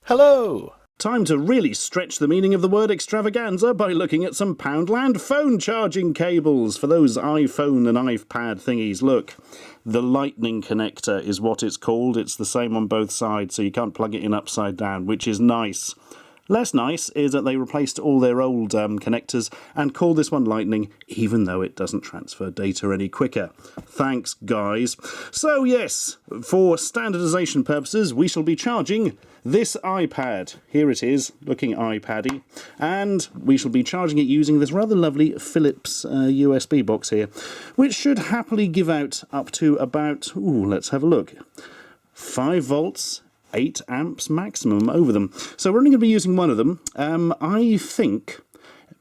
Hello! Time to really stretch the meaning of the word extravaganza by looking at some Poundland phone charging cables for those iPhone and iPad thingies. Look, the lightning connector is what it's called. It's the same on both sides, so you can't plug it in upside down, which is nice. Less nice is that they replaced all their old connectors and called this one Lightning, even though it doesn't transfer data any quicker. Thanks, guys. So yes, for standardization purposes, we shall be charging this iPad. Here it is, looking iPad-y. And we shall be charging it using this rather lovely Philips USB box here, which should happily give out up to about, let's have a look, 5 volts, 8 amps maximum over them. So we're only going to be using one of them. I think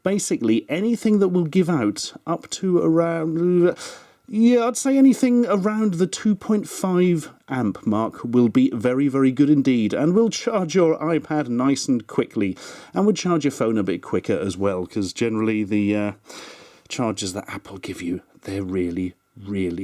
basically anything that will give out up to around, I'd say anything around the 2.5 amp mark will be very, very good indeed, and will charge your iPad nice and quickly, and would charge your phone a bit quicker as well, because generally the chargers that Apple give you, they're really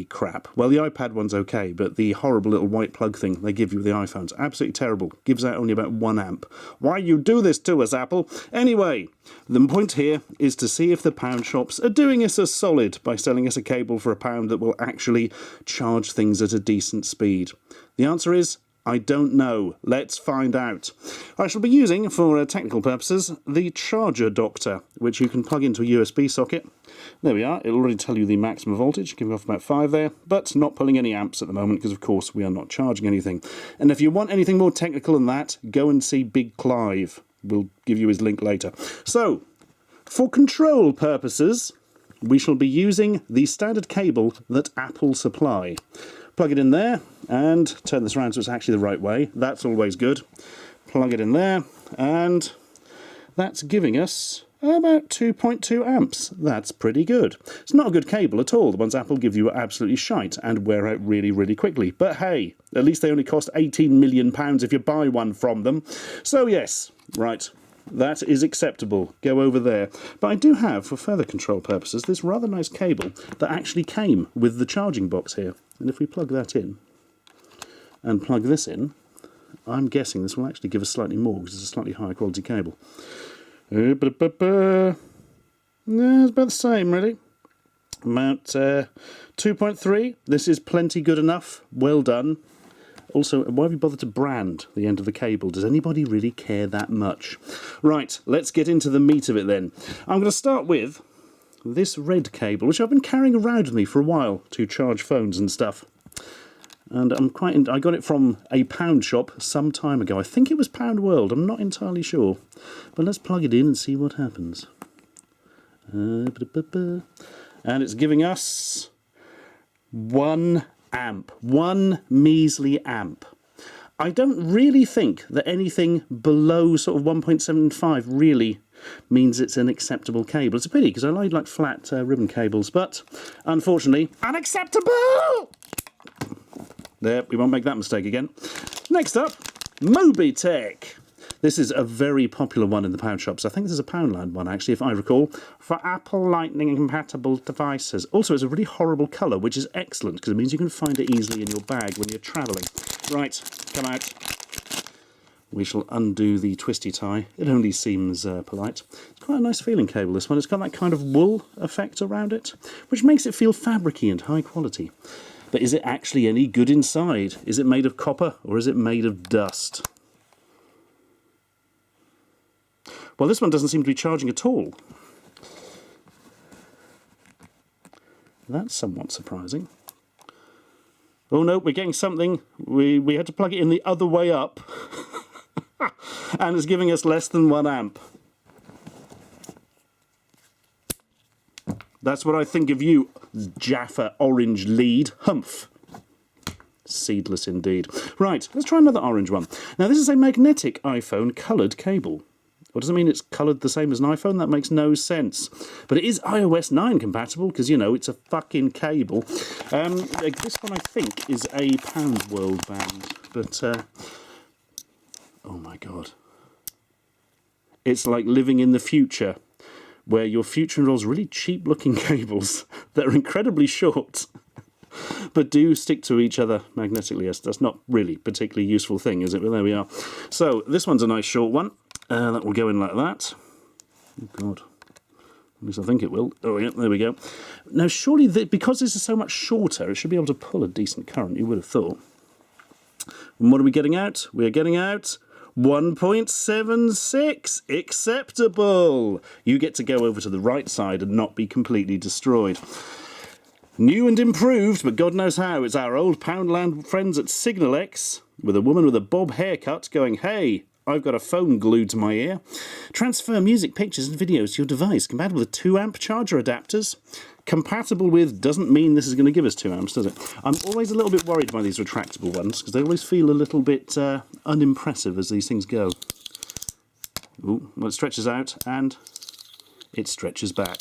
crap. Well, the iPad one's okay, but the horrible little white plug thing they give you with the iPhone's absolutely terrible. Gives out only about 1 amp. Why you do this to us, Apple? Anyway, the point here is to see if the pound shops are doing us a solid by selling us a cable for £1 that will actually charge things at a decent speed. The answer is, I don't know. Let's find out. I shall be using, for technical purposes, the charger doctor, which you can plug into a USB socket. There we are. It'll already tell you the maximum voltage, giving off about 5 there, but not pulling any amps at the moment because, of course, we are not charging anything. And if you want anything more technical than that, go and see Big Clive. We'll give you his link later. So, for control purposes, we shall be using the standard cable that Apple supply. Plug it in there and turn this around so it's actually the right way. That's always good. Plug it in there and that's giving us about 2.2 amps. That's pretty good. It's not a good cable at all. The ones Apple give you are absolutely shite and wear out really quickly. But hey, at least they only cost £18 million if you buy one from them. So yes, right. That is acceptable. Go over there. But I do have, for further control purposes, this rather nice cable that actually came with the charging box here. And if we plug that in and plug this in, I'm guessing this will actually give us slightly more because it's a slightly higher quality cable. Yeah, it's about the same, really. About 2.3. This is plenty good enough. Well done. Also, why have you bothered to brand the end of the cable? Does anybody really care that much? Right, let's get into the meat of it then. I'm going to start with this red cable, which I've been carrying around with me for a while to charge phones and stuff. And I got it from a pound shop some time ago. I think it was Pound World, I'm not entirely sure. But let's plug it in and see what happens. And it's giving us 1 amp. 1 measly amp. I don't really think that anything below sort of 1.75 really means it's an acceptable cable. It's a pity because I like flat ribbon cables, but unfortunately, unacceptable! There, we won't make that mistake again. Next up, Mobitech. This is a very popular one in the pound shops. I think this is a Poundland one, actually, if I recall, for Apple Lightning-compatible devices. Also, it's a really horrible colour, which is excellent, because it means you can find it easily in your bag when you're travelling. Right, come out. We shall undo the twisty tie. It only seems polite. It's quite a nice feeling cable, this one. It's got that kind of wool effect around it, which makes it feel fabricy and high quality. But is it actually any good inside? Is it made of copper, or is it made of dust? Well, this one doesn't seem to be charging at all. That's somewhat surprising. Oh no, we're getting something. We had to plug it in the other way up. And it's giving us less than 1 amp. That's what I think of you, Jaffa Orange Lead. Humph. Seedless indeed. Right, let's try another orange one. Now this is a magnetic iPhone coloured cable. Well, does it mean it's coloured the same as an iPhone? That makes no sense. But it is iOS 9 compatible, because, you know, it's a fucking cable. This one, I think, is a Pound World band. But, oh my god. It's like living in the future, where your future involves really cheap-looking cables that are incredibly short. but do stick to each other magnetically. Yes, that's not really a particularly useful thing, is it? But there we are. So this one's a nice short one. That will go in like that. Oh, God. At least I think it will. Oh, yeah, there we go. Now, surely, because this is so much shorter, it should be able to pull a decent current, you would have thought. And what are we getting out? We're getting out 1.76. Acceptable. You get to go over to the right side and not be completely destroyed. New and improved, but God knows how. It's our old Poundland friends at Signal X with a woman with a bob haircut going, hey, I've got a phone glued to my ear. Transfer music, pictures and videos to your device. Compatible with 2 amp charger adapters. Compatible with doesn't mean this is going to give us 2 amps, does it? I'm always a little bit worried by these retractable ones because they always feel a little bit unimpressive as these things go. Ooh, well, it stretches out and it stretches back.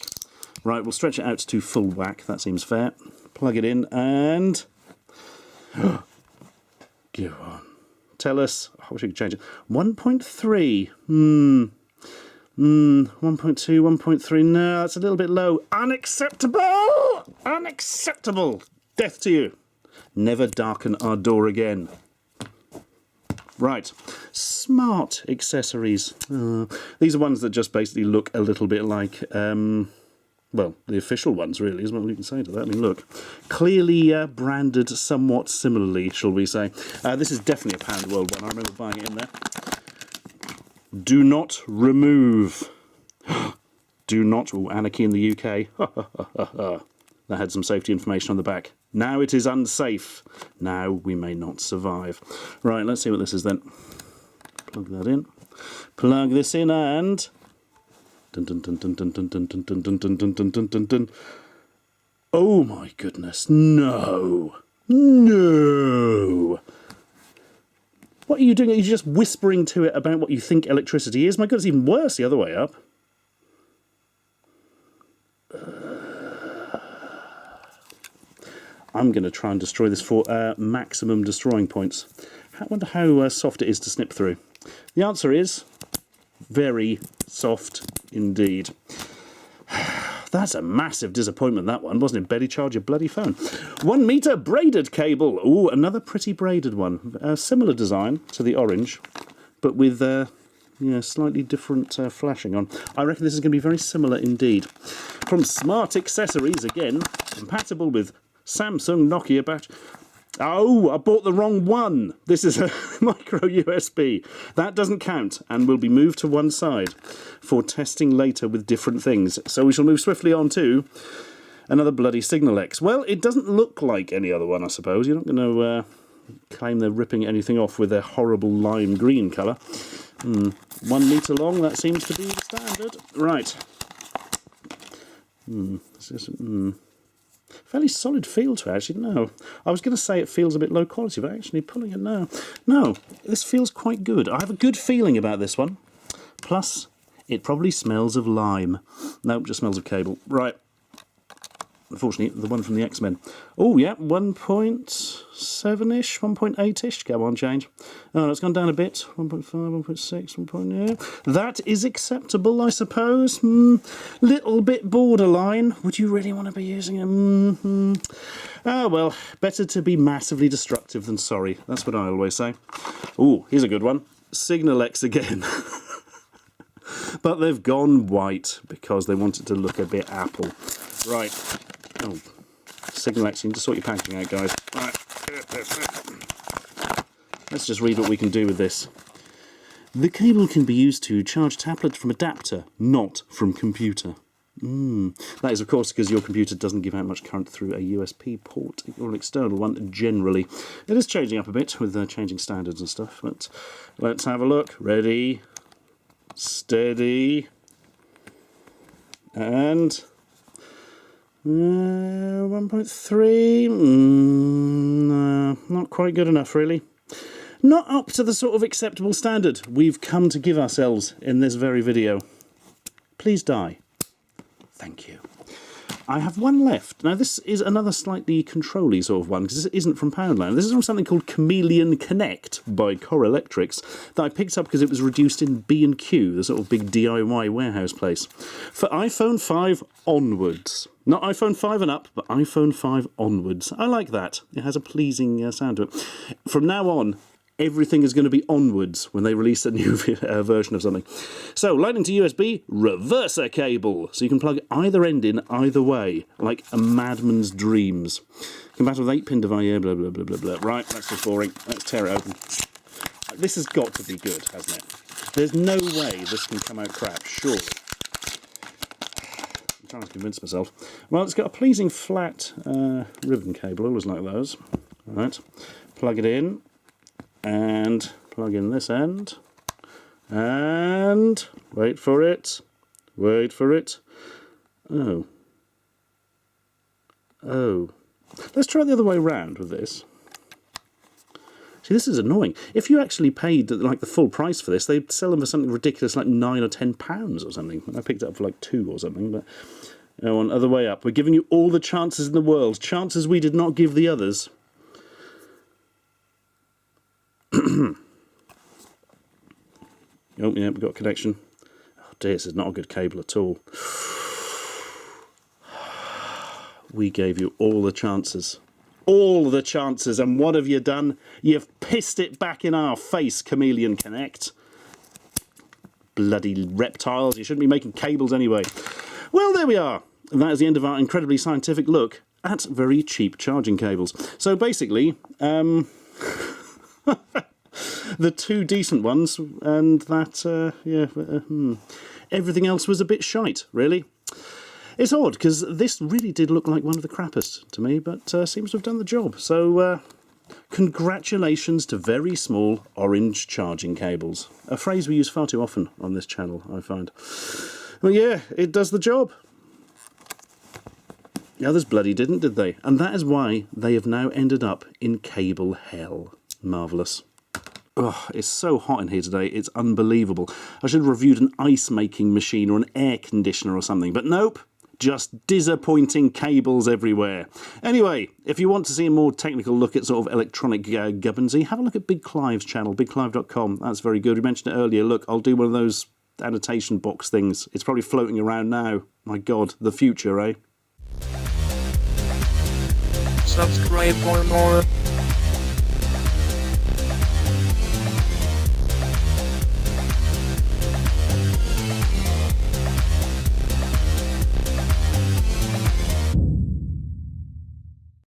Right, we'll stretch it out to full whack. That seems fair. Plug it in and... Go on. Tell us, I wish we could change it. 1.3. 1.2, 1.3. No, that's a little bit low. Unacceptable! Unacceptable! Death to you. Never darken our door again. Right. Smart accessories. These are ones that just basically look a little bit like... well, the official ones, really, is what we can say to that. I mean, look, clearly branded somewhat similarly, shall we say. This is definitely a Pound World one. I remember buying it in there. Do not remove. Do not... Oh, anarchy in the UK. That had some safety information on the back. Now it is unsafe. Now we may not survive. Right, let's see what this is then. Plug that in. Plug this in and... Dun, dun, dun, dun, dun, dun, dun, dun, dun, dun, dun, dun, dun, dun, dun. Oh my goodness, no. No. What are you doing? Are you just whispering to it about what you think electricity is? My God, it's even worse the other way up. I'm going to try and destroy this for maximum destroying points. I wonder how soft it is to snip through. The answer is very soft indeed. That's a massive disappointment, that one, wasn't it? Belly charge your bloody phone. 1 meter braided cable. Ooh, another pretty braided one. Similar design to the orange, but with slightly different flashing on. I reckon this is going to be very similar indeed. From Smart Accessories, again, compatible with Samsung, Nokia battery. Oh, I bought the wrong one. This is a micro USB. That doesn't count and will be moved to one side for testing later with different things. So we shall move swiftly on to another bloody Signal X. Well, it doesn't look like any other one, I suppose. You're not going to claim they're ripping anything off with their horrible lime green colour. 1 metre long, that seems to be the standard. Right. Fairly solid feel to it, actually. No, I was going to say it feels a bit low quality, but actually pulling it now. No, this feels quite good. I have a good feeling about this one. Plus, it probably smells of lime. Nope, just smells of cable. Right. Unfortunately, the one from the X-Men. Oh, yeah, 1.7-ish, 1.8-ish. Go on, change. Oh, it's gone down a bit. 1.5, 1.6, 1.0. That is acceptable, I suppose. Little bit borderline. Would you really want to be using it? Ah, well, better to be massively destructive than sorry. That's what I always say. Oh, here's a good one. Signal X again. But they've gone white because they want it to look a bit Apple. Right. Oh, Signal X, you need to sort your packaging out, guys. Right. Let's just read what we can do with this. The cable can be used to charge tablet from adapter, not from computer. That is, of course, because your computer doesn't give out much current through a USB port or an external one, generally. It is changing up a bit with changing standards and stuff, but let's have a look. Ready, steady, and... 1.3, no, not quite good enough, really. Not up to the sort of acceptable standard we've come to give ourselves in this very video. Please die. Thank you. I have one left. Now, this is another slightly control-y sort of one, because this isn't from Poundland. This is from something called Chameleon Connect by Core Electrics that I picked up because it was reduced in B&Q, the sort of big DIY warehouse place, for iPhone 5 onwards. Not iPhone 5 and up, but iPhone 5 onwards. I like that. It has a pleasing sound to it. From now on, everything is going to be onwards when they release a new version of something. So, Lightning to USB, reverser cable. So you can plug either end in either way, like a madman's dreams. Compatible with 8-pin device, yeah, blah, blah, blah, blah, blah. Right, that's just boring. Let's tear it open. This has got to be good, hasn't it? There's no way this can come out crap, surely. I'm trying to convince myself. Well, it's got a pleasing flat ribbon cable. I always like those. All right, plug it in and plug in this end. And wait for it. Wait for it. Oh. Oh. Let's try the other way around with this. See, this is annoying. If you actually paid like the full price for this, they'd sell them for something ridiculous like £9 or £10 or something. I picked it up for like £2 or something. But on other way up, we're giving you all the chances in the world, chances we did not give the others. Oh yeah, we've got a connection. Oh dear, this is not a good cable at all. We gave you all the chances. All the chances, and what have you done? You've pissed it back in our face, Chameleon Connect. Bloody reptiles, you shouldn't be making cables anyway. Well, there we are. And that is the end of our incredibly scientific look at very cheap charging cables. So basically, the two decent ones, and that, everything else was a bit shite, really. It's odd, because this really did look like one of the crappest to me, but seems to have done the job. So, congratulations to very small orange charging cables. A phrase we use far too often on this channel, I find. Well, yeah, it does the job. The others bloody didn't, did they? And that is why they have now ended up in cable hell. Marvellous. Oh, it's so hot in here today, it's unbelievable. I should have reviewed an ice-making machine or an air conditioner or something, but nope. Just disappointing cables everywhere. Anyway, if you want to see a more technical look at sort of electronic gubbonsy, have a look at Big Clive's channel, bigclive.com. That's very good. We mentioned it earlier. Look, I'll do one of those annotation box things. It's probably floating around now. My God, the future, eh? Subscribe for more.